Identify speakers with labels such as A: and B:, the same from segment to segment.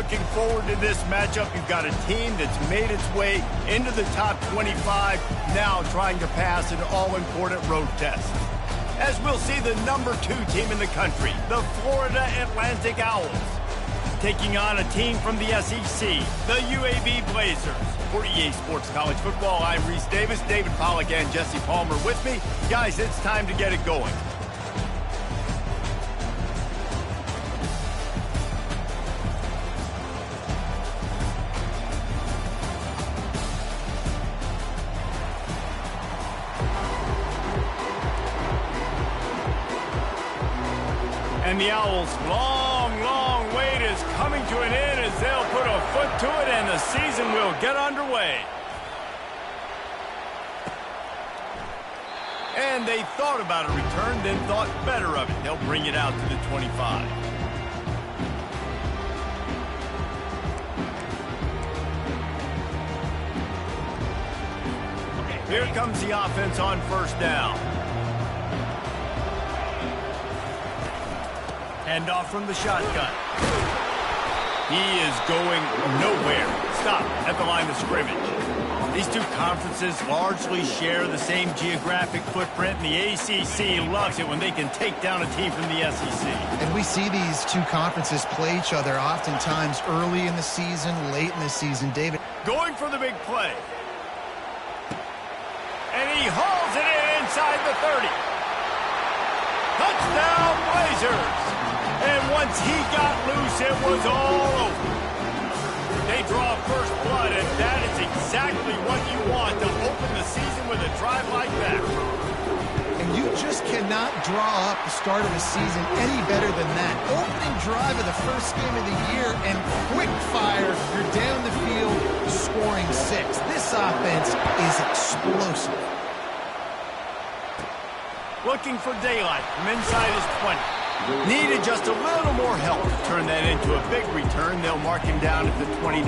A: looking forward to this matchup. You've got a team that's made its way into the top 25, now trying to pass an all-important road test. As we'll see the number 2 team in the country, the Florida Atlantic Owls, taking on a team from the SEC, the UAB Blazers. For EA Sports College Football, I'm Reese Davis, David Pollack, and Jesse Palmer with me. Guys, it's time to get it going. And the Owls' long wait is coming to an end as they'll put a foot to it and the season will get underway. And they thought about a return, then thought better of it. They'll bring it out to the 25. Here comes the offense on first down. Handoff from the shotgun. He is going nowhere. Stop at the line of scrimmage. These two conferences largely share the same geographic footprint, and the ACC loves it when they can take down a team from the SEC.
B: And we see these two conferences play each other oftentimes early in the season, late in the season. David.
A: Going for the big play. And he hauls it in inside the 30. Touchdown, Blazers! And once he got loose, it was all over. They draw first blood, and that is exactly what you want to open the season with a drive like that.
B: And you just cannot draw up the start of the season any better than that. Opening drive of the first game of the year, and quick fire, you're down the field scoring 6. This offense is explosive.
A: Looking for daylight from inside his 20. Needed just a little more help to turn that into a big return. They'll mark him down at the 29.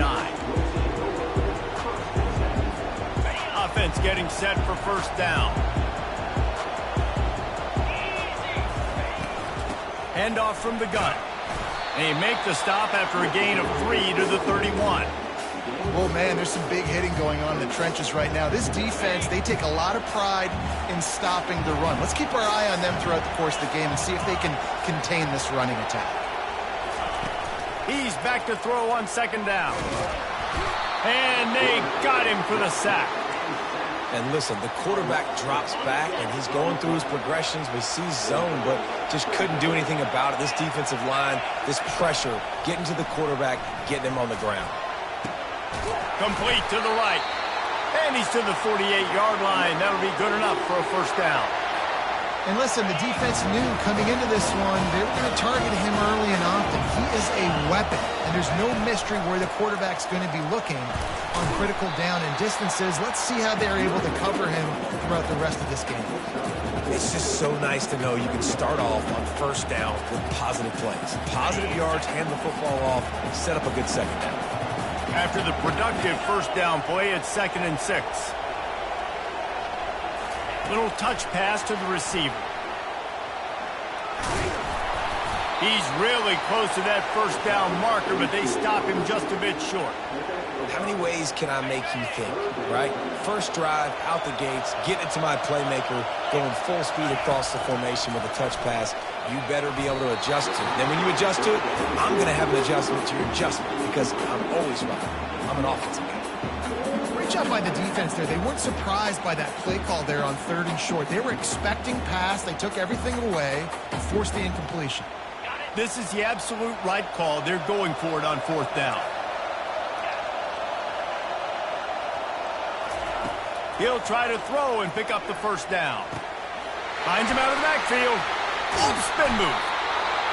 A: Offense getting set for first down. Handoff from the gun. They make the stop after a gain of 3 to the 31.
B: Oh, man, there's some big hitting going on in the trenches right now. This defense, they take a lot of pride in stopping the run. Let's keep our eye on them throughout the course of the game and see if they can contain this running attack.
A: He's back to throw on second down. And they got him for the sack.
C: And listen, the quarterback drops back, and he's going through his progressions. We see zone, but just couldn't do anything about it. This defensive line, this pressure, getting to the quarterback, getting him on the ground.
A: Complete to the right. And he's to the 48-yard line. That'll be good enough for a first down.
B: And listen, the defense knew coming into this one, they were going to target him early and often. He is a weapon, and there's no mystery where the quarterback's going to be looking on critical down and distances. Let's see how they're able to cover him throughout the rest of this game.
C: It's just so nice to know you can start off on first down with positive plays. Positive yards, hand the football off, set up a good second down.
A: After the productive first down play, it's 2nd and 6. Little touch pass to the receiver. He's really close to that first down marker, but they stop him just a bit short.
C: How many ways can I make you think, right? First drive, out the gates, get it to my playmaker, going full speed across the formation with a touch pass. You better be able to adjust to it. Then when you adjust to it, I'm going to have an adjustment to your adjustment because I'm always right. I'm an offensive guy.
B: Great job by the defense there. They weren't surprised by that play call there on 3rd and short. They were expecting pass. They took everything away and forced the incompletion.
A: This is the absolute right call. They're going for it on 4th down. He'll try to throw and pick up the first down. Finds him out of the backfield. Oh, spin move.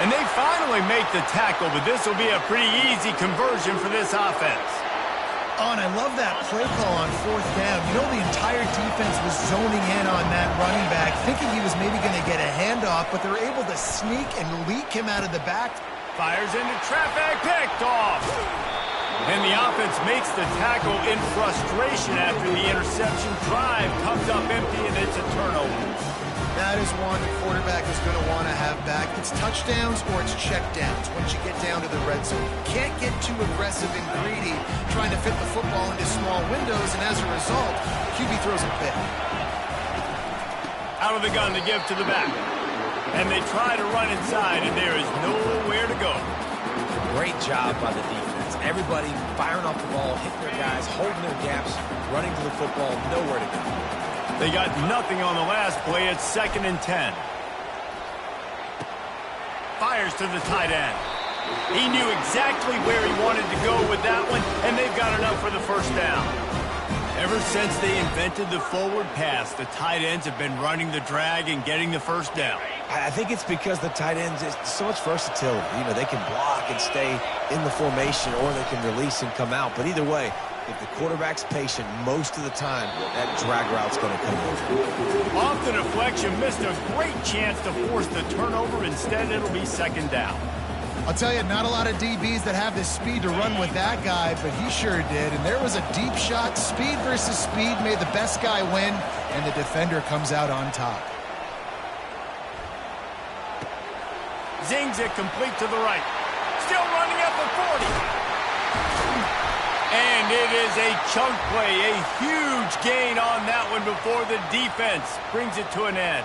A: And they finally make the tackle, but this will be a pretty easy conversion for this offense.
B: Oh, and I love that play call on 4th down. You know, the entire defense was zoning in on that running back, thinking he was maybe going to get a handoff, but they're able to sneak and leak him out of the back.
A: Fires into traffic, picked off. And the offense makes the tackle in frustration after the interception. Drive comes up empty, and it's a turnover.
B: That is one the quarterback is going to want to have back. It's touchdowns or it's checkdowns once you get down to the red zone. You can't get too aggressive and greedy trying to fit the football into small windows, and as a result, QB throws a pick.
A: Out of the gun to give to the back. And they try to run inside, and there is nowhere to go.
C: Great job by the defense. Everybody firing off the ball, hitting their guys, holding their gaps, running to the football, nowhere to go.
A: They got nothing on the last play. It's 2nd and 10. Fires to the tight end. He knew exactly where he wanted to go with that one, and they've got enough for the first down. Ever since they invented the forward pass, the tight ends have been running the drag and getting the first down.
C: I think it's because the tight ends is so much versatility. You know, they can block and stay in the formation, or they can release and come out. But either way, if the quarterback's patient most of the time, that drag route's going to come over.
A: Off the deflection, missed a great chance to force the turnover. Instead, it'll be 2nd down.
B: I'll tell you, not a lot of DBs that have the speed to run with that guy, but he sure did. And there was a deep shot. Speed versus speed made the best guy win, and the defender comes out on top.
A: Zings it complete to the right. Still running at the 40. And it is a chunk play, a huge gain on that one before the defense brings it to an end.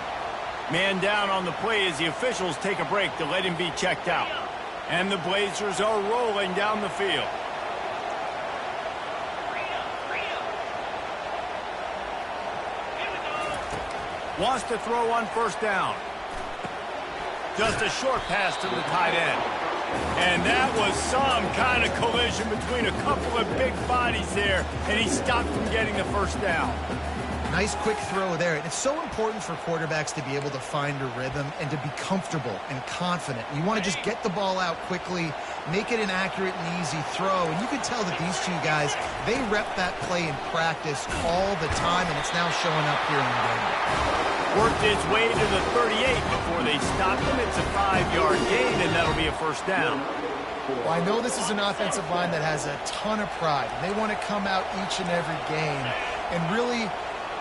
A: Man down on the play as the officials take a break to let him be checked out. And the Blazers are rolling down the field. Wants to throw on 1st down. Just a short pass to the tight end. And that was some kind of collision between a couple of big bodies there, and he stopped from getting the 1st down.
B: Nice quick throw there. And it's so important for quarterbacks to be able to find a rhythm and to be comfortable and confident. You want to just get the ball out quickly, make it an accurate and easy throw. And you can tell that these two guys, they rep that play in practice all the time, and it's now showing up here in the game.
A: Worked its way to the 38 before they stopped him. It's a 5-yard gain, and that'll be a 1st down.
B: Well, I know this is an offensive line that has a ton of pride. They want to come out each and every game and really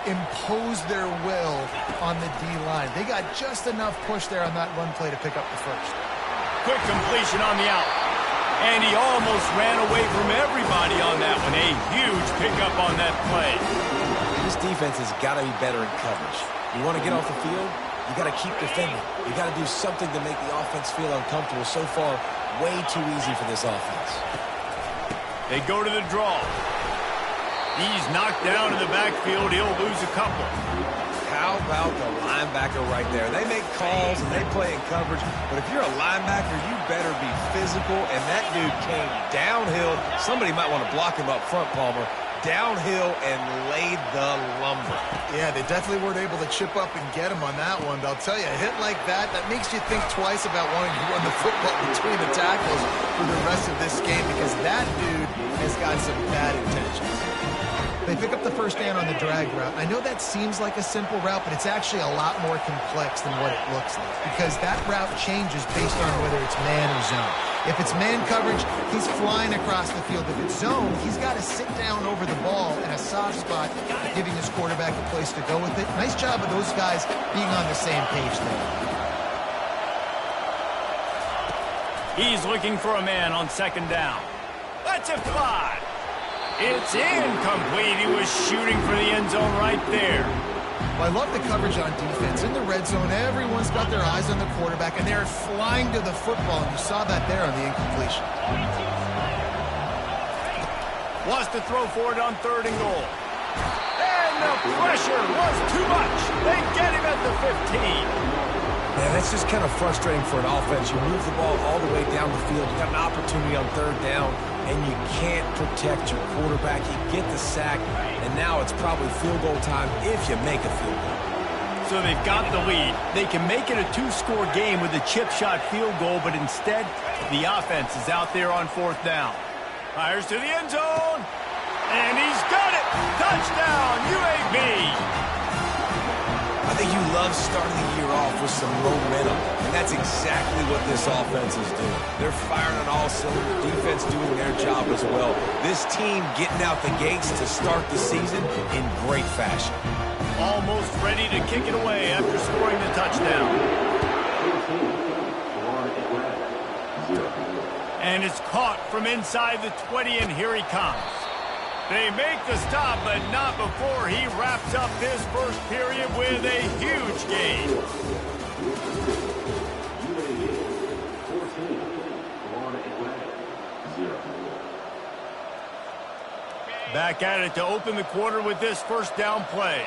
B: impose their will on the D-line. They got just enough push there on that run play to pick up the 1st.
A: Quick completion on the out. And he almost ran away from everybody on that one. A huge pickup on that play.
C: This defense has got to be better in coverage. You want to get off the field, you got to keep defending. You got to do something to make the offense feel uncomfortable. So far, way too easy for this offense.
A: They go to the draw. He's knocked down in the backfield. He'll lose a couple.
C: How about the linebacker right there? They make calls and they play in coverage, but if you're a linebacker, you better be physical, and that dude came downhill. Somebody might want to block him up front, Palmer. Downhill and laid the lumber.
B: Yeah, they definitely weren't able to chip up and get him on that one, but I'll tell you, a hit like that, that makes you think twice about wanting to run the football between the tackles for the rest of this game, because that dude has got some bad intentions. They pick up the 1st down on the drag route. I know that seems like a simple route, but it's actually a lot more complex than what it looks like, because that route changes based on whether it's man or zone. If it's man coverage, he's flying across the field. If it's zone, he's got to sit down over the ball in a soft spot, giving his quarterback a place to go with it. Nice job of those guys being on the same page there.
A: He's looking for a man on 2nd down. That's a fly. It's incomplete. He was shooting for the end zone right there.
B: Well, I love the coverage on defense. In the red zone, everyone's got their eyes on the quarterback, and they're flying to the football, and you saw that there on the incompletion.
A: Wants to throw for it on 3rd and goal. And the pressure was too much. They get him at the 15.
C: Man, that's just kind of frustrating for an offense. You move the ball all the way down the field. You got an opportunity on 3rd down, and you can't protect your quarterback. You get the sack, and now it's probably field goal time if you make a field goal.
A: So they've got the lead. They can make it a 2-score game with a chip shot field goal, but instead, the offense is out there on 4th down. Fires to the end zone, and he's got it. Touchdown, UAB.
C: I think you love starting the year off with some momentum, and that's exactly what this offense is doing. They're firing on all cylinders, defense doing their job as well. This team getting out the gates to start the season in great fashion.
A: Almost ready to kick it away after scoring the touchdown. And it's caught from inside the 20, and here he comes. They make the stop, but not before he wraps up this first period with a huge gain. Back at it to open the quarter with this first down play.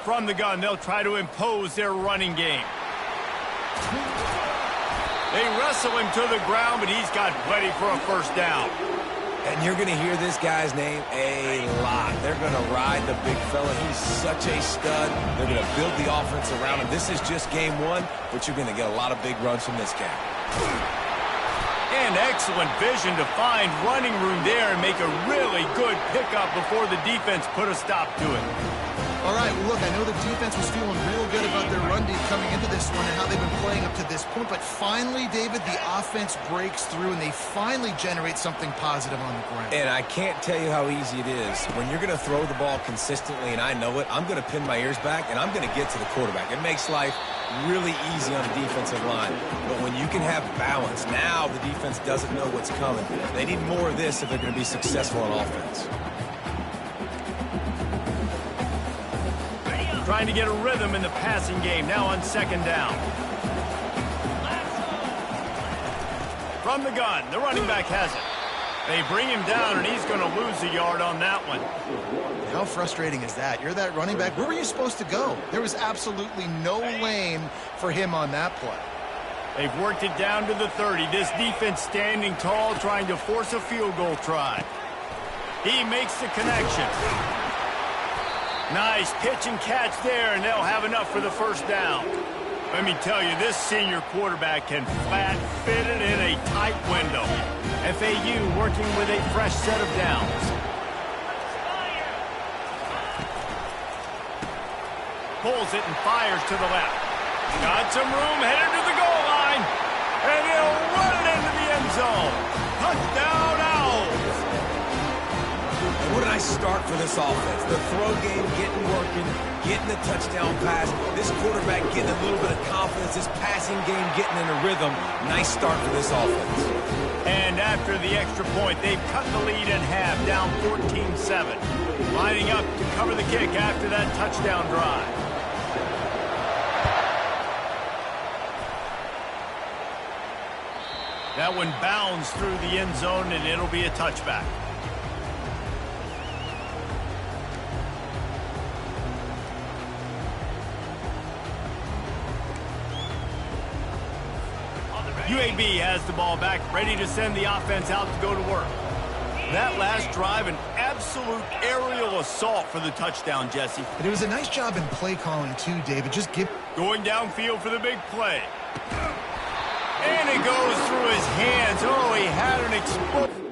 A: From the gun, they'll try to impose their running game. They wrestle him to the ground, but he's got plenty for a first down.
C: And you're going to hear this guy's name a lot. They're going to ride the big fella. He's such a stud. They're going to build the offense around him. This is just game one, but you're going to get a lot of big runs from this guy.
A: And excellent vision to find running room there and make a really good pickup before the defense put a stop to it.
B: All right, well, look, I know the defense was feeling real good about their run D coming into this one and how they've been playing up to this point, but finally, David, the offense breaks through and they finally generate something positive on the ground.
C: And I can't tell you how easy it is. When you're going to throw the ball consistently, and I know it, I'm going to pin my ears back, and I'm going to get to the quarterback. It makes life really easy on the defensive line. But when you can have balance, now the defense doesn't know what's coming. They need more of this if they're going to be successful on offense.
A: Trying to get a rhythm in the passing game, now on second down. From the gun, the running back has it. They bring him down, and he's going to lose a yard on that one.
B: How frustrating is that? You're that running back. Where were you supposed to go? There was absolutely no lane for him on that play.
A: They've worked it down to the 30. This defense standing tall, trying to force a field goal try. He makes the connection. Nice pitch and catch there, and they'll have enough for the first down. Let me tell you, this senior quarterback can flat fit it in a tight window. FAU working with a fresh set of downs. Pulls it and fires to the left. Got some room, headed to the goal line. And he'll run it into the end zone. Touchdown, Owls.
C: What a nice start for this offense. The throw game getting working, getting the touchdown pass. This quarterback getting a little bit of confidence. This passing game getting in a rhythm. Nice start for this offense.
A: And after the extra point, they've cut the lead in half, down 14-7. Lining up to cover the kick after that touchdown drive. That one bounds through the end zone, and it'll be a touchback. UAB has the ball back, ready to send the offense out to go to work. That last drive, an absolute aerial assault for the touchdown, Jesse.
B: But it was a nice job in play calling, too, David. Just give...
A: Going downfield for the big play. And it goes through his hands. Oh, he had an explosion.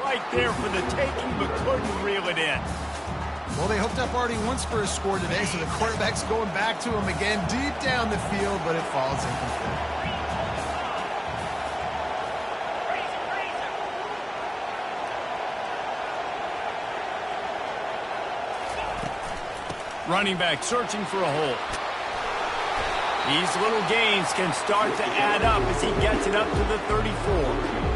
A: Right there for the taking, but couldn't reel it in.
B: Well, they hooked up already once for a score today, so the quarterback's going back to him again deep down the field, but it falls incomplete.
A: Running back searching for a hole. These little gains can start to add up as he gets it up to the 34.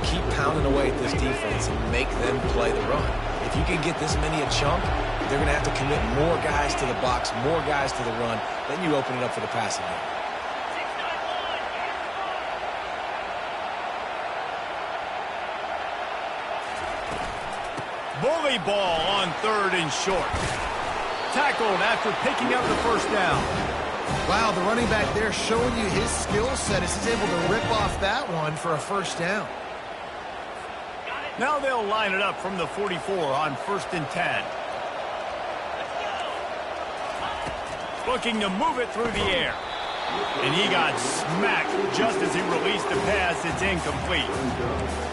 C: Keep pounding away at this defense and make them play the run. If you can get this many a chunk, they're going to have to commit more guys to the box, more guys to the run. Then you open it up for the passing game.
A: Bully ball on 3rd and short. Tackled after picking up the first down.
B: Wow, the running back there showing you his skill set as he's able to rip off that one for a first down.
A: Now they'll line it up from the 44 on 1st and 10. Looking to move it through the air. And he got smacked just as he released the pass. It's incomplete.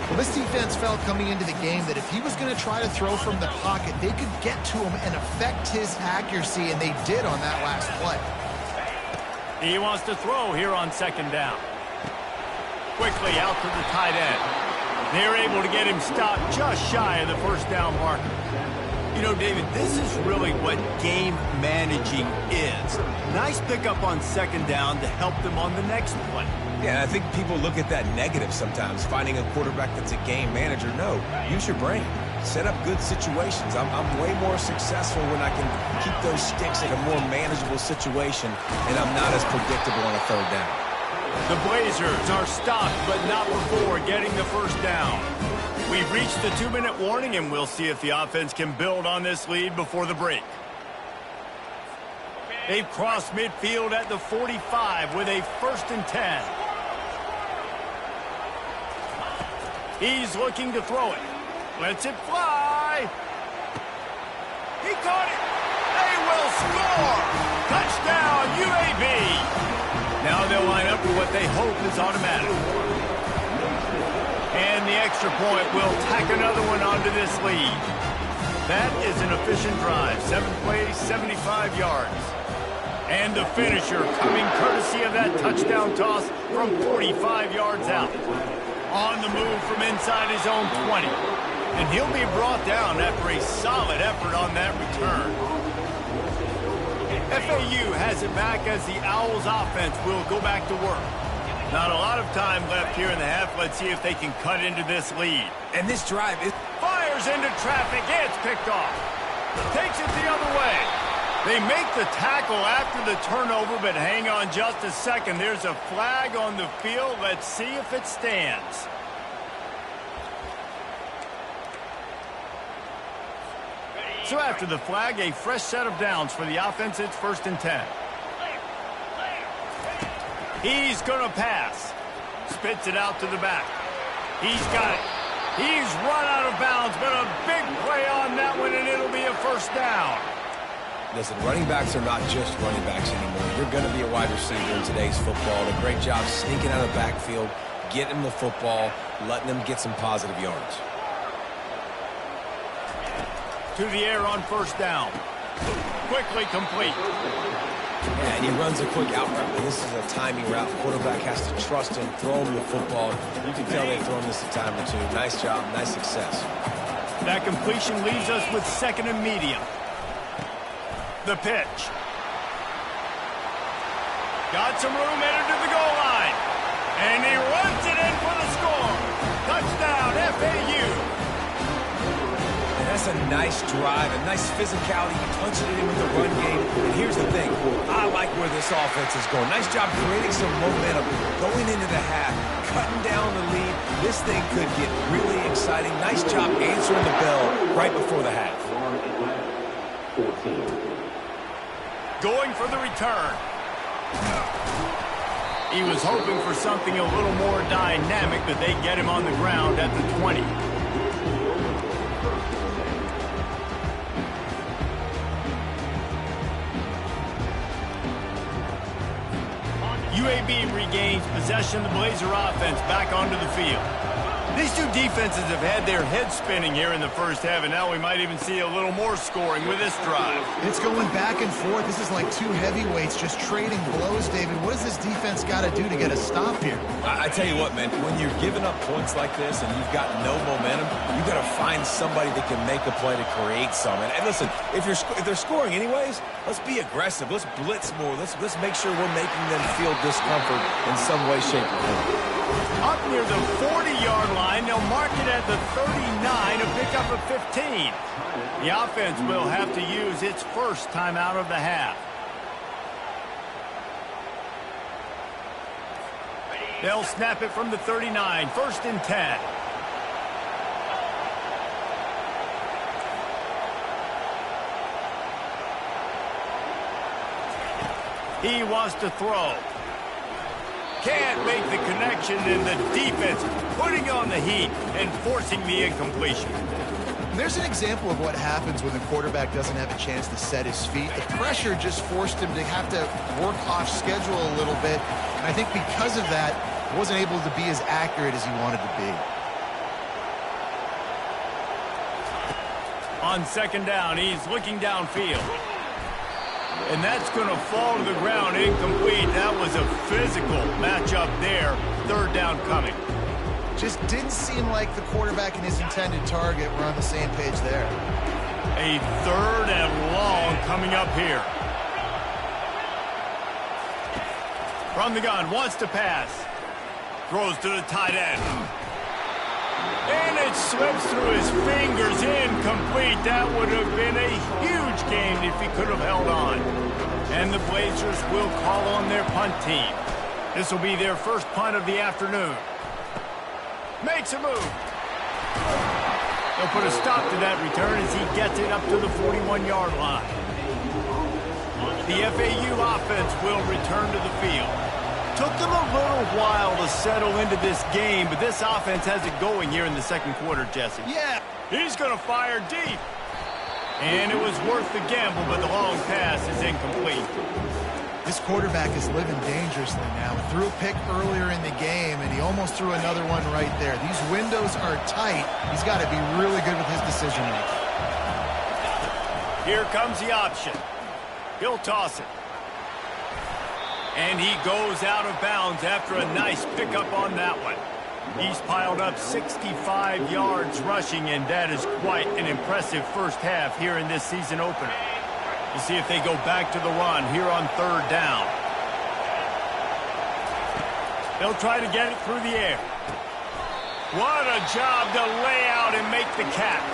B: Well, this defense felt coming into the game that if he was going to try to throw from the pocket, they could get to him and affect his accuracy, and they did on that last play.
A: He wants to throw here on 2nd down. Quickly out to the tight end. They're able to get him stopped just shy of the first down marker. You know, David, this is really what game managing is. Nice pickup on 2nd down to help them on the next play.
C: Yeah, I think people look at that negative sometimes, finding a quarterback that's a game manager. No, use your brain. Set up good situations. I'm way more successful when I can keep those sticks in a more manageable situation, and I'm not as predictable on a 3rd down.
A: The Blazers are stopped, but not before getting the first down. We've reached the 2-minute warning, and we'll see if the offense can build on this lead before the break. They've crossed midfield at the 45 with a 1st and 10. He's looking to throw it. Lets it fly. He caught it. They will score. Touchdown, UAB. Now they'll line up for what they hope is automatic. And the extra point will tack another one onto this lead. That is an efficient drive. 7 plays, 75 yards. And the finisher coming courtesy of that touchdown toss from 45 yards out. On the move from inside his own 20. And he'll be brought down after a solid effort on that return. FAU has it back as the Owls offense will go back to work. Not a lot of time left here in the half. Let's see if they can cut into this lead.
C: And this drive is...
A: Fires into traffic. It's picked off. Takes it the other way. They make the tackle after the turnover, but hang on just a second. There's a flag on the field. Let's see if it stands. So after the flag, a fresh set of downs for the offense. It's 1st and 10. He's going to pass. Spits it out to the back. He's got it. He's run out of bounds, but a big play on that one, and it'll be a first down.
C: Listen, running backs are not just running backs anymore. You're going to be a wide receiver in today's football. A great job sneaking out of the backfield, getting them the football, letting them get some positive yards.
A: To the air on 1st down. Quickly complete.
C: Yeah, and he runs a quick out route. This is a timing route. The quarterback has to trust him, throw him the football. You can tell they've thrown this a time or two. Nice job, nice success.
A: That completion leaves us with 2nd and medium. The pitch. Got some room headed to the goal line. And he runs it in for the score. Touchdown, FAU.
C: And that's a nice drive, a nice physicality, punching it in with the run game. And here's the thing, I like where this offense is going. Nice job creating some momentum, going into the half, cutting down the lead. This thing could get really exciting. Nice job answering the bell right before the half.
A: Going for the return. He was hoping for something a little more dynamic, but they get him on the ground at the 20. UAB regains possession of the Blazer offense back onto the field. These two defenses have had their heads spinning here in the first half, and now we might even see a little more scoring with this drive.
B: It's going back and forth. This is like two heavyweights just trading blows, David. What does this defense got to do to get a stop here?
C: I tell you what, man, when you're giving up points like this and you've got no momentum, you've got to find somebody that can make a play to create some. And listen, if they're scoring anyways, let's be aggressive. Let's blitz more. Let's make sure we're making them feel discomfort in some way, shape, or form.
A: Up near the 40-yard line, they'll mark it at the 39, a pickup of 15. The offense will have to use its first timeout of the half. They'll snap it from the 39, 1st and 10. He wants to throw. Can't make the connection, and the defense putting on the heat and forcing the incompletion.
B: There's an example of what happens when the quarterback doesn't have a chance to set his feet. The pressure just forced him to have to work off schedule a little bit. And I think because of that, he wasn't able to be as accurate as he wanted to be.
A: On second down, he's looking downfield. And that's going to fall to the ground incomplete. That was a physical matchup there. Third down coming.
B: Just didn't seem like the quarterback and his intended target were on the same page there.
A: A third and long coming up here. From the gun, wants to pass. Throws to the tight end. And it slips through his fingers, incomplete. That would have been a huge game if he could have held on. And the Blazers will call on their punt team. This will be their first punt of the afternoon. Makes a move. They'll put a stop to that return as he gets it up to the 41-yard line. The FAU offense will return to the field. Took them a little while to settle into this game, but this offense has it going here in the second quarter, Jesse.
B: Yeah.
A: He's going to fire deep. And it was worth the gamble, but the long pass is incomplete.
B: This quarterback is living dangerously now. He threw a pick earlier in the game, and he almost threw another one right there. These windows are tight. He's got to be really good with his decision-making.
A: Here comes the option. He'll toss it. And he goes out of bounds after a nice pickup on that one. He's piled up 65 yards rushing, and that is quite an impressive first half here in this season opener. You see if they go back to the run here on third down. They'll try to get it through the air. What a job to lay out and make the catch.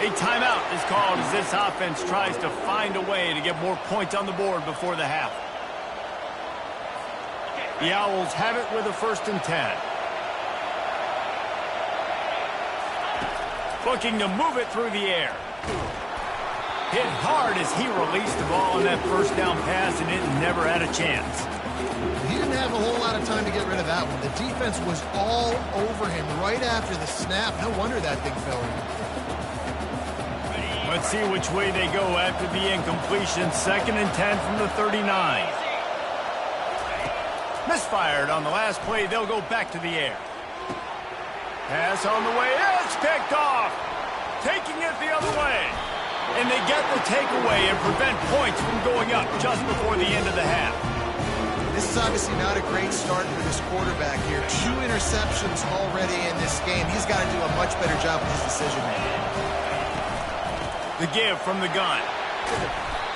A: A timeout is called as this offense tries to find a way to get more points on the board before the half. The Owls have it with a 1st and 10. Looking to move it through the air. Hit hard as he released the ball on that first down pass, and it never had a chance.
B: He didn't have a whole lot of time to get rid of that one. The defense was all over him right after the snap. No wonder that thing fell in.
A: Let's see which way they go after the incompletion. 2nd and 10 from the 39. Misfired on the last play. They'll go back to the air. Pass on the way. It's picked off. Taking it the other way. And they get the takeaway and prevent points from going up just before the end of the half.
B: This is obviously not a great start for this quarterback here. 2 interceptions already in this game. He's got to do a much better job with his decision-making.
A: The give from the gun.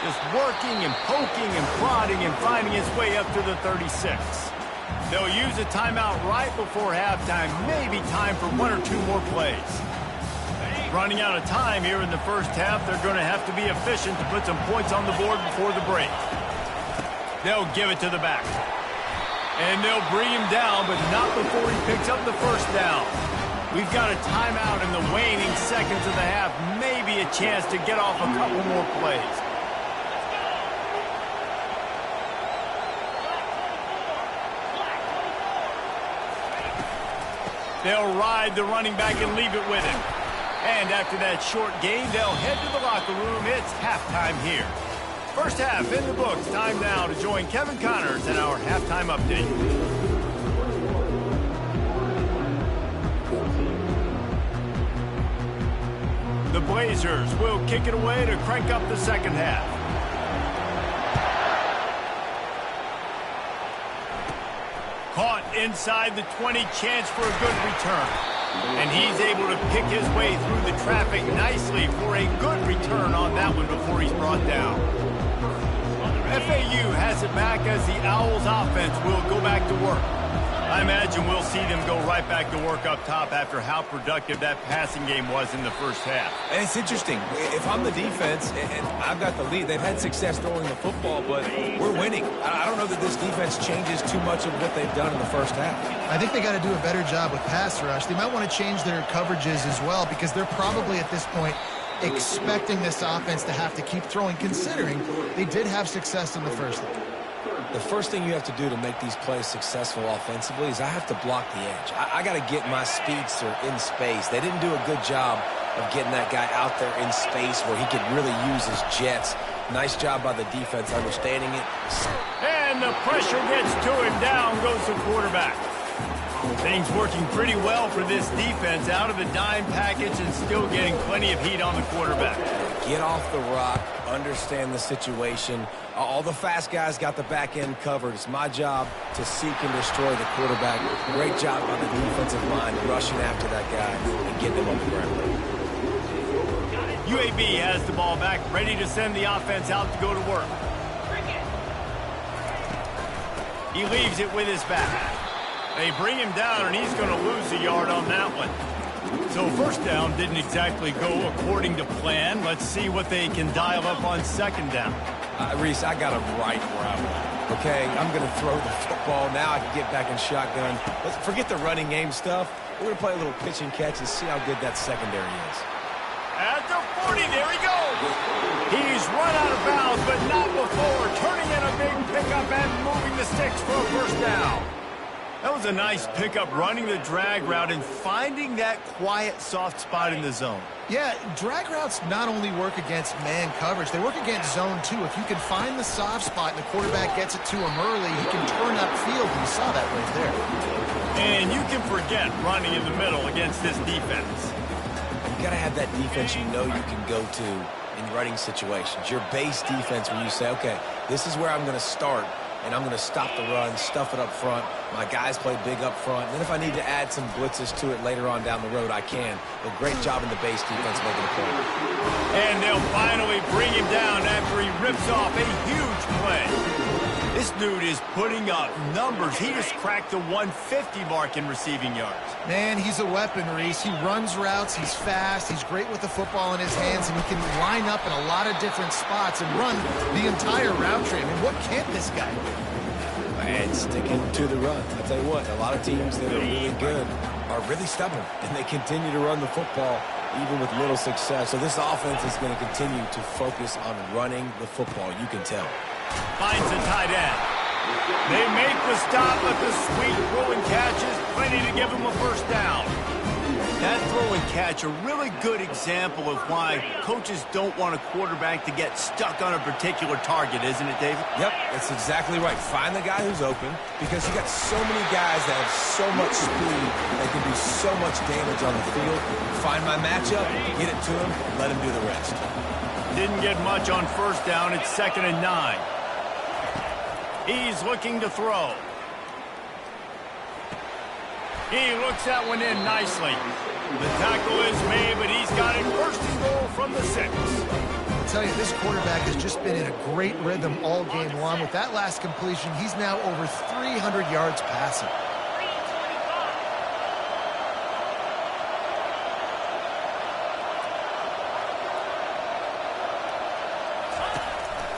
A: Just working and poking and prodding and finding his way up to the 36. They'll use a timeout right before halftime. Maybe time for 1 or 2 more plays. Running out of time here in the first half. They're going to have to be efficient to put some points on the board before the break. They'll give it to the back. And they'll bring him down, but not before he picks up the first down. We've got a timeout in the waning seconds of the half. Maybe a chance to get off a couple more plays. They'll ride the running back and leave it with him. And after that short gain, they'll head to the locker room. It's halftime here. First half in the books. Time now to join Kevin Connors in our halftime update. The Blazers will kick it away to crank up the second half. Caught inside the 20, chance for a good return. And he's able to pick his way through the traffic nicely for a good return on that one before he's brought down. FAU has it back as the Owls offense will go back to work. I imagine we'll see them go right back to work up top after how productive that passing game was in the first half.
C: And it's interesting. If I'm the defense and I've got the lead, they've had success throwing the football, but we're winning. I don't know that this defense changes too much of what they've done in the first half.
B: I think they got to do a better job with pass rush. They might want to change their coverages as well because they're probably at this point expecting this offense to have to keep throwing, considering they did have success in the first half.
C: The first thing you have to do to make these plays successful offensively is I have to block the edge. I got to get my speedster in space. They didn't do a good job of getting that guy out there in space where he could really use his jets. Nice job by the defense understanding it.
A: And the pressure gets to him. Down goes the quarterback. Things working pretty well for this defense. Out of the dime package and still getting plenty of heat on the quarterback.
C: Get off the rock. Understand the situation. All the fast guys got the back end covered. It's my job to seek and destroy the quarterback. Great job on the defensive line rushing after that guy and getting him on the ground.
A: UAB has the ball back, ready to send the offense out to go to work. He leaves it with his back. They bring him down, and he's going to lose a yard on that one. So first down didn't exactly go according to plan. Let's see what they can dial up on second down.
C: Reese, I got him right where I want. Okay, I'm going to throw the football. Now I can get back in shotgun. Let's forget the running game stuff. We're going to play a little pitch and catch and see how good that secondary is.
A: At the 40, there he goes. He's run out of bounds, but not before. Turning in a big pickup and moving the sticks for a first down. That was a nice pickup, running the drag route and finding that quiet, soft spot in the zone.
B: Yeah, drag routes not only work against man coverage, they work against zone too. If you can find the soft spot and the quarterback gets it to him early, he can turn upfield, and you saw that right there.
A: And you can forget running in the middle against this defense.
C: You got to have that defense you know you can go to in running situations. Your base defense when you say, okay, this is where I'm going to start. And I'm going to stop the run, stuff it up front. My guys play big up front. And then if I need to add some blitzes to it later on down the road, I can. But great job in the base defense making a play.
A: And they'll finally bring him down after he rips off a huge play. This dude is putting up numbers. He just cracked the 150 mark in receiving yards.
B: Man, he's a weapon, Reese. He runs routes. He's fast. He's great with the football in his hands, and he can line up in a lot of different spots and run the entire route tree. I mean, what can't this guy do?
C: And sticking to the run. I'll tell you what, a lot of teams that are really good are really stubborn, and they continue to run the football even with little success. So this offense is going to continue to focus on running the football. You can tell.
A: Finds a tight end. They make the stop, but the sweet throw and catch is plenty to give him a first down. That throw and catch, a really good example of why coaches don't want a quarterback to get stuck on a particular target, isn't it, David?
C: Yep, that's exactly right. Find the guy who's open, because you got so many guys that have so much speed that can do so much damage on the field. Find my matchup, get it to him, let him do the rest.
A: Didn't get much on first down. It's 2nd and 9. He's looking to throw. He looks that one in nicely. The tackle is made, but he's got it first and goal from the 6.
B: I'll tell you, this quarterback has just been in a great rhythm all game long. With that last completion, he's now over 300 yards passing.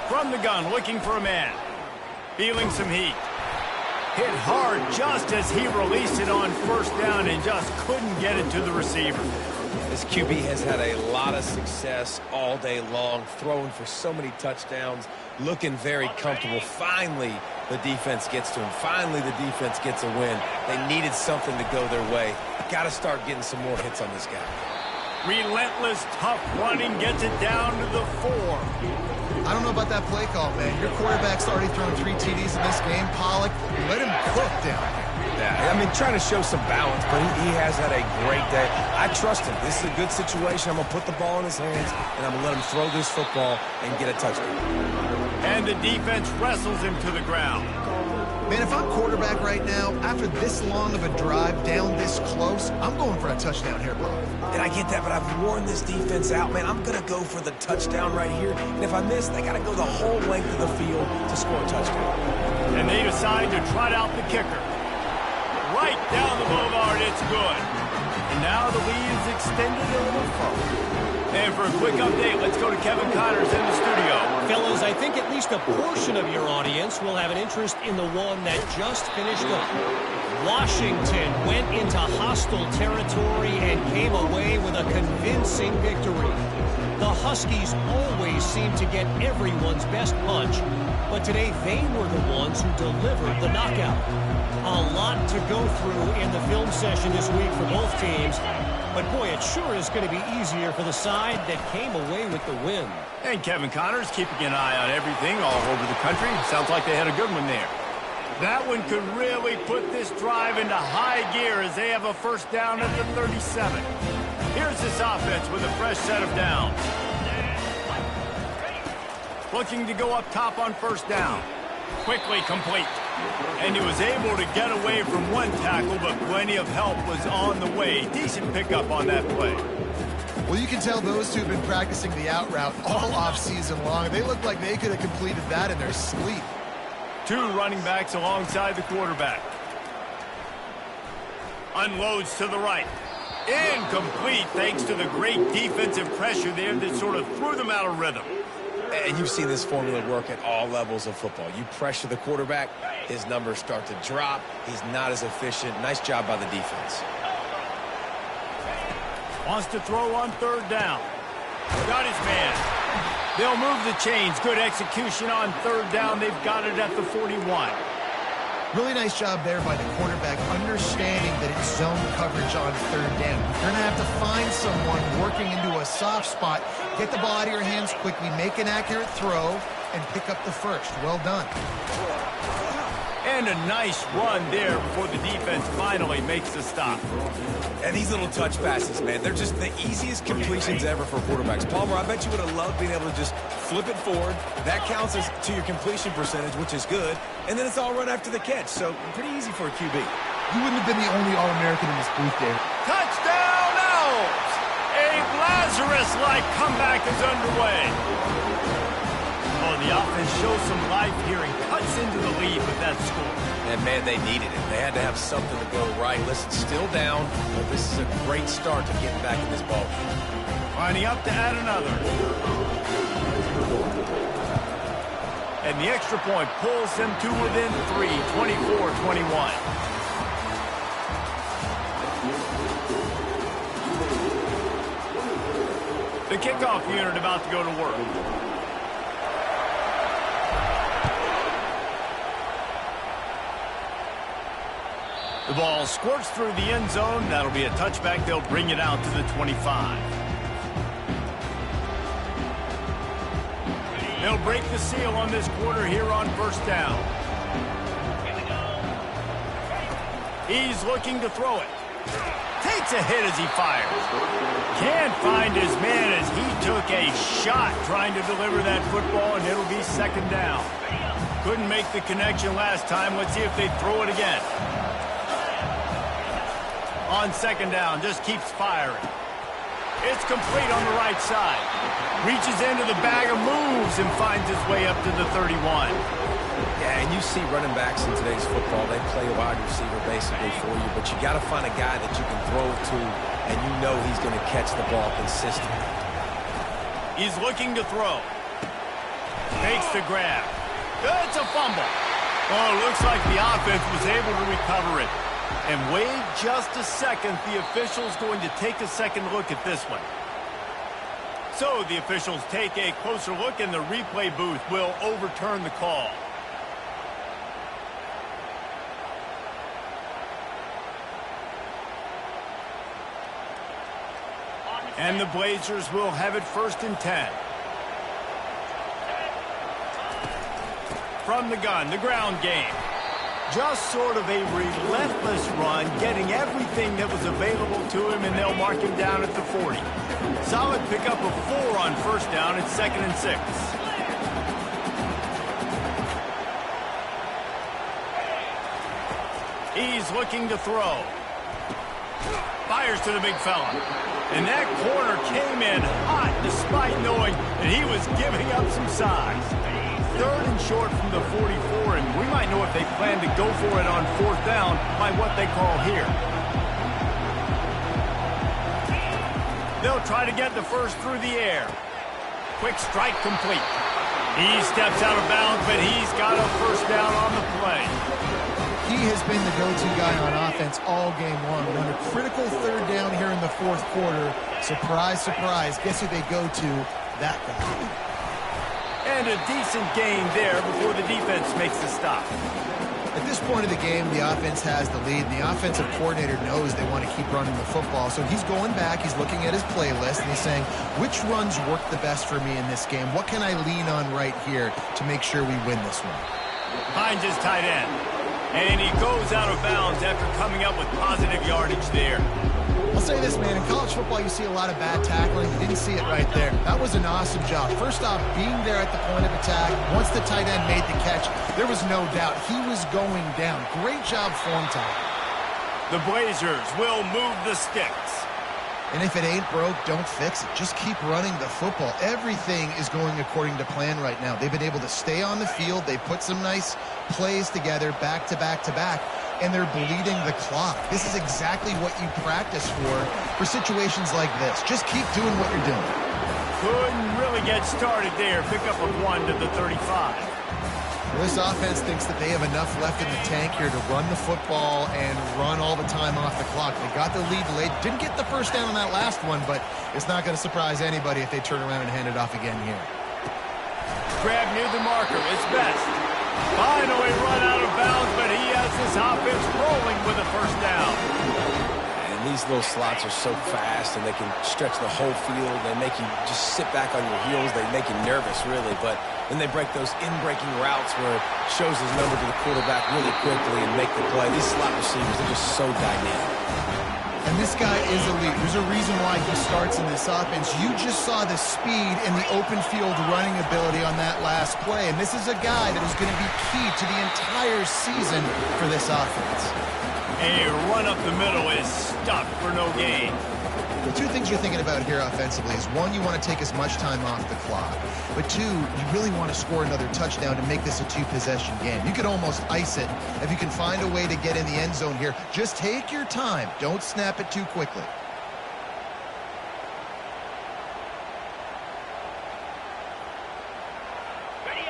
A: From the gun, looking for a man. Feeling some heat. Hit hard just as he released it on first down and just couldn't get it to the receiver.
C: This QB has had a lot of success all day long, throwing for so many touchdowns, looking very comfortable. Finally, the defense gets to him. Finally, the defense gets a win. They needed something to go their way. Got to start getting some more hits on this guy.
A: Relentless, tough running, gets it down to the 4.
B: I don't know about that play call, man. Your quarterback's already thrown 3 TDs in this game. Pollock, let him cook down here.
C: Yeah, I mean, trying to show some balance, but he has had a great day. I trust him. This is a good situation. I'm going to put the ball in his hands, and I'm going to let him throw this football and get a touchdown.
A: And the defense wrestles him to the ground.
B: Man, if I'm quarterback right now, after this long of a drive down this close, I'm going for a touchdown here, bro.
C: And I get that, but I've worn this defense out, man. I'm going to go for the touchdown right here. And if I miss, they got to go the whole length of the field to score a touchdown.
A: And they decide to trot out the kicker. Right down the boulevard, it's good. And now the lead is extended a little further. And for a quick update, let's go to Kevin Connors in the studio.
D: Fellas, I think at least a portion of your audience will have an interest in the one that just finished up. Washington went into hostile territory and came away with a convincing victory. The Huskies always seem to get everyone's best punch, but today they were the ones who delivered the knockout. A lot to go through in the film session this week for both teams, but boy, it sure is going to be easier for the side that came away with the win.
A: And Kevin Connors keeping an eye on everything all over the country. Sounds like they had a good one there. That one could really put this drive into high gear as they have a first down at the 37. Here's this offense with a fresh set of downs. Looking to go up top on first down. Quickly complete. And he was able to get away from one tackle, but plenty of help was on the way. Decent pickup on that play.
B: Well, you can tell those two have been practicing the out route all offseason long. They look like they could have completed that in their sleep.
A: Two running backs alongside the quarterback. Unloads to the right. Incomplete thanks to the great defensive pressure there that sort of threw them out of rhythm.
C: And you've seen this formula work at all levels of football. You pressure the quarterback, his numbers start to drop. He's not as efficient. Nice job by the defense.
A: Wants to throw on third down. Got his man. They'll move the chains. Good execution on third down. They've got it at the 41.
B: Really nice job there by the quarterback, understanding that it's zone coverage on third down. You're going to have to find someone working into a soft spot, get the ball out of your hands quickly, make an accurate throw, and pick up the first. Well done.
A: And a nice run there before the defense finally makes the stop.
C: And these little touch passes, man, they're just the easiest completions ever for quarterbacks. Palmer, I bet you would have loved being able to just flip it forward. That counts as to your completion percentage, which is good. And then it's all run after the catch, so pretty easy for a QB.
B: You wouldn't have been the only All-American in this booth there.
A: Touchdown, Owls! A Lazarus-like comeback is underway. Oh, the offense shows some life here and cuts into the lead with that score.
C: And, man, they needed it. They had to have something to go right. Listen, still down, but this is a great start to getting back in this ball.
A: Lining up to add another. And the extra point pulls them to within 3, 24-21. The kickoff unit about to go to work. The ball squirts through the end zone. That'll be a touchback. They'll bring it out to the 25. They'll break the seal on this quarter here on first down. He's looking to throw it. Takes a hit as he fires. Can't find his man as he took a shot trying to deliver that football, and it'll be second down. Couldn't make the connection last time. Let's see if they throw it again. On second down, just keeps firing. It's complete on the right side. Reaches into the bag of moves and finds his way up to the 31.
C: Yeah, and you see running backs in today's football, they play a wide receiver basically for you, but you got to find a guy that you can throw to, and you know he's going to catch the ball consistently.
A: He's looking to throw. Makes the grab. It's a fumble. Oh, looks like the offense was able to recover it. And wait just a second, the official's going to take a second look at this one. So the officials take a closer look, and the replay booth will overturn the call. And the Blazers will have it first and 10. From the gun, the ground game. Just sort of a relentless run, getting everything that was available to him, and they'll mark him down at the 40. Solid pickup of 4 on first down. It's 2nd and 6. He's looking to throw. Fires to the big fella. And that corner came in hot despite knowing that he was giving up some size. 3rd and short from the 44, and we might know if they plan to go for it on 4th down by what they call here. They'll try to get the first through the air. Quick strike complete. He steps out of bounds, but he's got a first down on the play.
B: He He has been the go-to guy on offense all game long. But on a critical third down here in the fourth quarter, surprise, surprise, guess who they go to? That guy.
A: And a decent gain there before the defense makes the stop.
B: At this point of the game, the offense has the lead, and the offensive coordinator knows they want to keep running the football. So he's going back, he's looking at his playlist, and he's saying, which runs work the best for me in this game? What can I lean on right here to make sure we win this one?
A: Hines is tight end. And he goes out of bounds after coming up with positive yardage there.
B: I'll say this, man. In college football, you see a lot of bad tackling. You didn't see it right there. That was an awesome job. First off, being there at the point of attack. Once the tight end made the catch, there was no doubt he was going down. Great job form time.
A: The Blazers will move the sticks.
B: And if it ain't broke, don't fix it. Just keep running the football. Everything is going according to plan right now. They've been able to stay on the field. They put some nice plays together back to back to back. And they're bleeding the clock. This is exactly what you practice for situations like this. Just keep doing what you're doing.
A: Couldn't really get started there. Pick up a 1 to the 35.
B: Well, this offense thinks that they have enough left in the tank here to run the football and run all the time off the clock. They got the lead late. Didn't get the first down on that last one, but it's not going to surprise anybody if they turn around and hand it off again here.
A: Grab near the marker. It's best. Finally run out of bounds, but he has this offense rolling with a first down.
C: And these little slots are so fast, and they can stretch the whole field. They make you just sit back on your heels. They make you nervous, really. But then they break those in-breaking routes where it shows his number to the quarterback really quickly and make the play. These slot receivers are just so dynamic.
B: And this guy is elite. There's a reason why he starts in this offense. You just saw the speed and the open field running ability on that last play. And this is a guy that is going to be key to the entire season for this offense.
A: A run up the middle is stuck for no gain.
B: The two things you're thinking about here offensively is, one, you want to take as much time off the clock. But two, you really want to score another touchdown to make this a two-possession game. You could almost ice it if you can find a way to get in the end zone here. Just take your time. Don't snap it too quickly.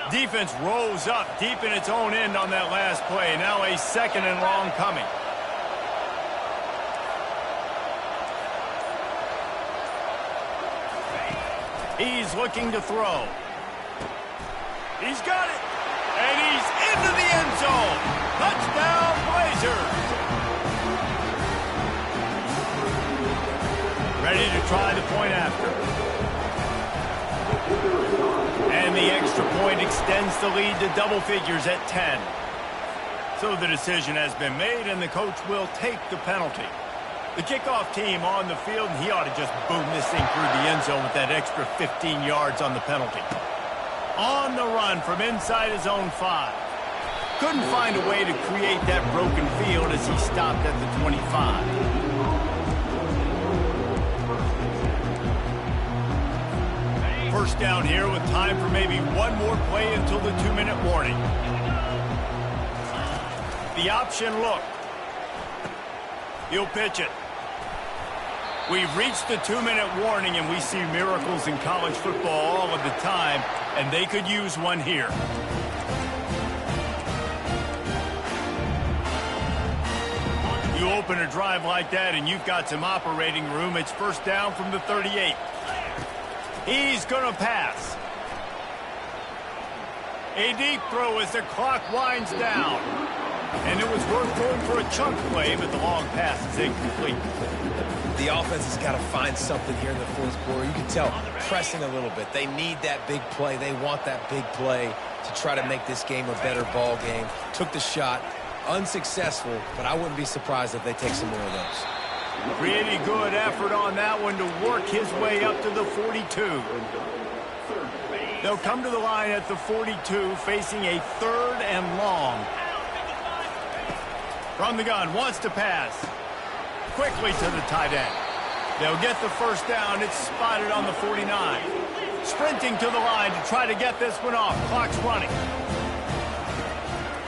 A: Defense rose up deep in its own end on that last play. Now a second and long coming. He's looking to throw. He's got it. And he's into the end zone. Touchdown, Blazers. Ready to try the point after. And the extra point extends the lead to double figures at 10. So the decision has been made, and the coach will take the penalty. The kickoff team on the field, and he ought to just boom this thing through the end zone with that extra 15 yards on the penalty. On the run from inside his own 5. Couldn't find a way to create that broken field as he stopped at the 25. First down here with time for maybe one more play until the 2-minute warning. The option look. He'll pitch it. We've reached the 2-minute warning, and we see miracles in college football all of the time, and they could use one here. You open a drive like that, and you've got some operating room. It's first down from the 38. He's going to pass. A deep throw as the clock winds down. And it was worth going for a chunk play, but the long pass is incomplete.
C: The offense has got to find something here in the fourth quarter. You can tell, pressing a little bit. They need that big play. They want that big play to try to make this game a better ball game. Took the shot. Unsuccessful, but I wouldn't be surprised if they take some more of those.
A: Pretty good effort on that one to work his way up to the 42. They'll come to the line at the 42, facing a 3rd and long. From the gun, wants to pass. Quickly to the tight end. They'll get the first down. It's spotted on the 49. Sprinting to the line to try to get this one off. Clock's running.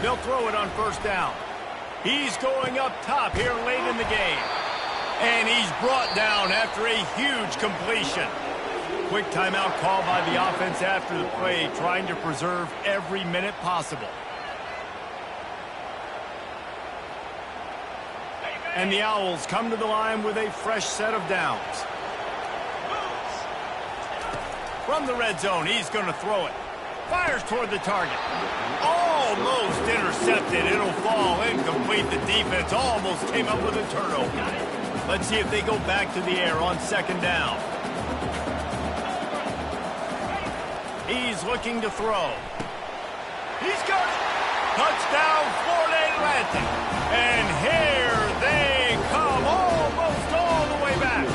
A: They'll throw it on first down. He's going up top here late in the game. And he's brought down after a huge completion. Quick timeout call by the offense after the play, trying to preserve every minute possible. And the Owls come to the line with a fresh set of downs. From the red zone, he's going to throw it. Fires toward the target. Almost intercepted. It'll fall incomplete. The defense almost came up with a turnover. Let's see if they go back to the air on second down. He's looking to throw. He's got it. Touchdown, Florida Atlantic. And here they come, almost all the way back.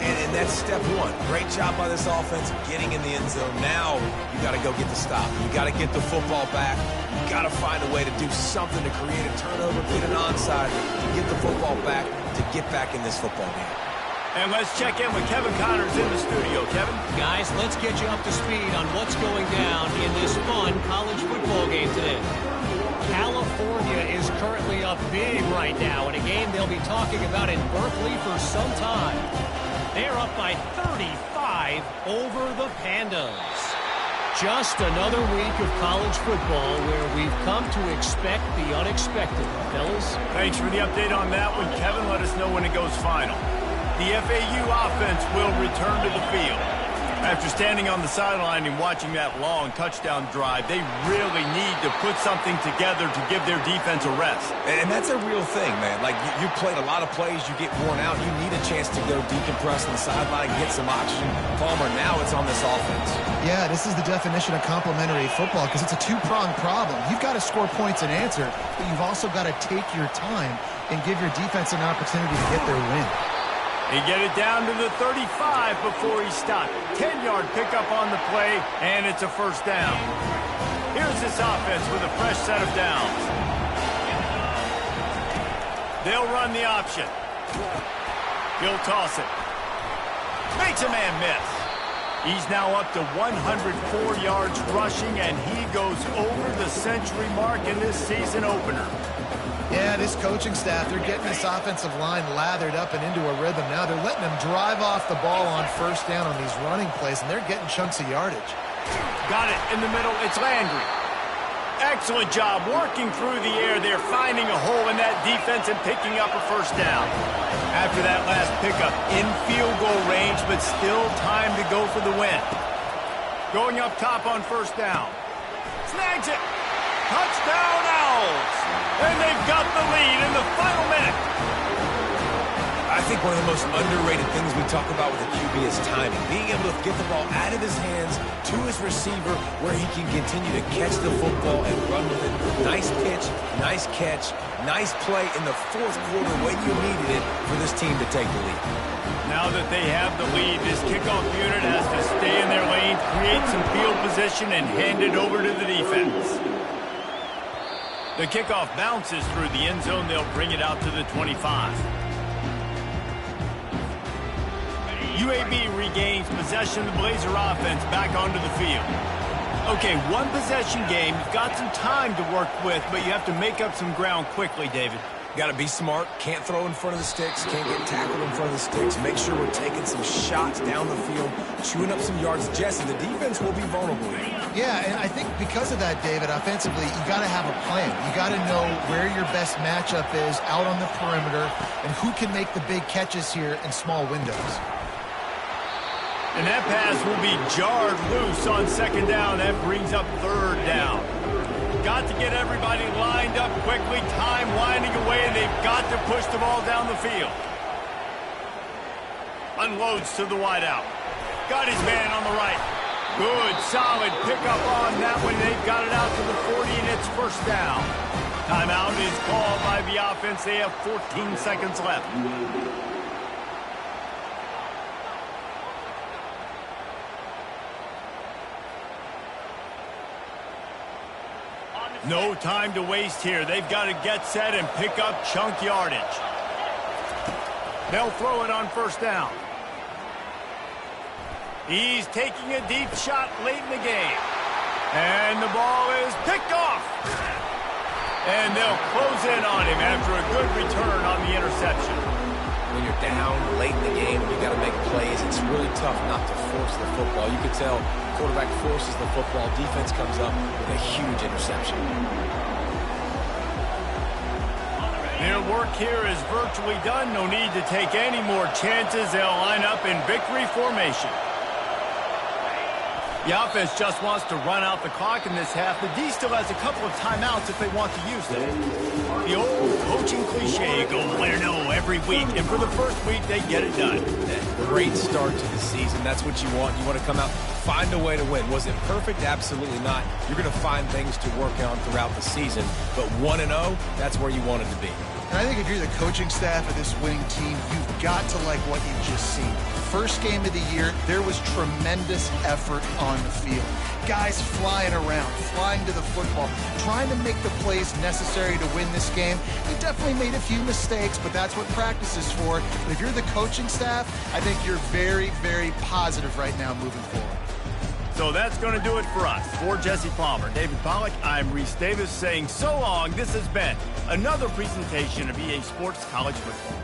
C: And that's step one. Great job by this offense getting in the end zone. Now you got to go get the stop. You got to get the football back. You got to find a way to do something to create a turnover, get an onside, to get the football back, to get back in this football game.
A: And let's check in with Kevin Connors in the studio. Kevin?
D: Guys, let's get you up to speed on what's going down in this fun college football game today. California is currently up big right now in a game they'll be talking about in Berkeley for some time. They're up by 35 over the Pandas. Just another week of college football where we've come to expect the unexpected. Fellas?
A: Thanks for the update on that one, Kevin. Let us know when it goes final. The FAU offense will return to the field. After standing on the sideline and watching that long touchdown drive, they really need to put something together to give their defense a rest.
C: And that's a real thing, man. Like, you played a lot of plays, you get worn out, you need a chance to go decompress on the sideline, get some oxygen. Palmer, now it's on this offense.
B: Yeah, this is the definition of complementary football because it's a two-pronged problem. You've got to score points and answer, but you've also got to take your time and give your defense an opportunity to get their win.
A: He get it down to the 35 before he stopped. 10-yard pickup on the play, and it's a first down. Here's this offense with a fresh set of downs. They'll run the option. He'll toss it. Makes a man miss. He's now up to 104 yards rushing, and he goes over the century mark in this season opener.
B: Yeah, this coaching staff, they're getting this offensive line lathered up and into a rhythm now. They're letting them drive off the ball on first down on these running plays, and they're getting chunks of yardage.
A: Got it in the middle. It's Landry. Excellent job working through the air. They're finding a hole in that defense and picking up a first down. After that last pickup, in field goal range, but still time to go for the win. Going up top on first down. Snags it. Touchdown, Owls. And they've got the lead in the final minute.
C: I think one of the most underrated things we talk about with a QB is timing. Being able to get the ball out of his hands to his receiver where he can continue to catch the football and run with it. Nice pitch, nice catch, nice play in the fourth quarter when you needed it for this team to take the lead.
A: Now that they have the lead, this kickoff unit has to stay in their lane, create some field position, and hand it over to the defense. The kickoff bounces through the end zone. They'll bring it out to the 25. UAB regains possession of the Blazer offense back onto the field. Okay, one possession game. You've got some time to work with, but you have to make up some ground quickly, David.
C: Got to be smart. Can't throw in front of the sticks. Can't get tackled in front of the sticks. Make sure we're taking some shots down the field, chewing up some yards. Jesse, the defense will be vulnerable here.
B: Yeah, and I think because of that, David, offensively, you got to have a plan. You got to know where your best matchup is out on the perimeter and who can make the big catches here in small windows.
A: And that pass will be jarred loose on second down. That brings up third down. Got to get everybody lined up quickly. Time winding away, and they've got to push the ball down the field. Unloads to the wideout. Got his man on the right. Good, solid pickup on that one. They've got it out to the 40, and it's first down. Timeout is called by the offense. They have 14 seconds left. No time to waste here. They've got to get set and pick up chunk yardage. They'll throw it on first down. He's taking a deep shot late in the game. And the ball is picked off. And they'll close in on him after a good return on the interception.
C: When you're down late in the game and you got to make plays, it's really tough not to force the football. You can tell quarterback forces the football. Defense comes up with a huge interception.
A: Their work here is virtually done. No need to take any more chances. They'll line up in victory formation. The offense just wants to run out the clock in this half. The D still has a couple of timeouts if they want to use them. The old coaching cliche, go win or no every week. And for the first week, they get it done.
C: Great start to the season. That's what you want. You want to come out, find a way to win. Was it perfect? Absolutely not. You're going to find things to work on throughout the season. But 1-0, that's where you want it to be.
B: And I think if you're the coaching staff of this winning team, you've got to like what you've just seen. First game of the year, there was tremendous effort on the field. Guys flying around, flying to the football, trying to make the plays necessary to win this game. They definitely made a few mistakes, but that's what practice is for. But if you're the coaching staff, I think you're very, very positive right now moving forward.
A: So that's going to do it for us. For Jesse Palmer, David Pollack, I'm Reese Davis saying so long. This has been another presentation of EA Sports College Football.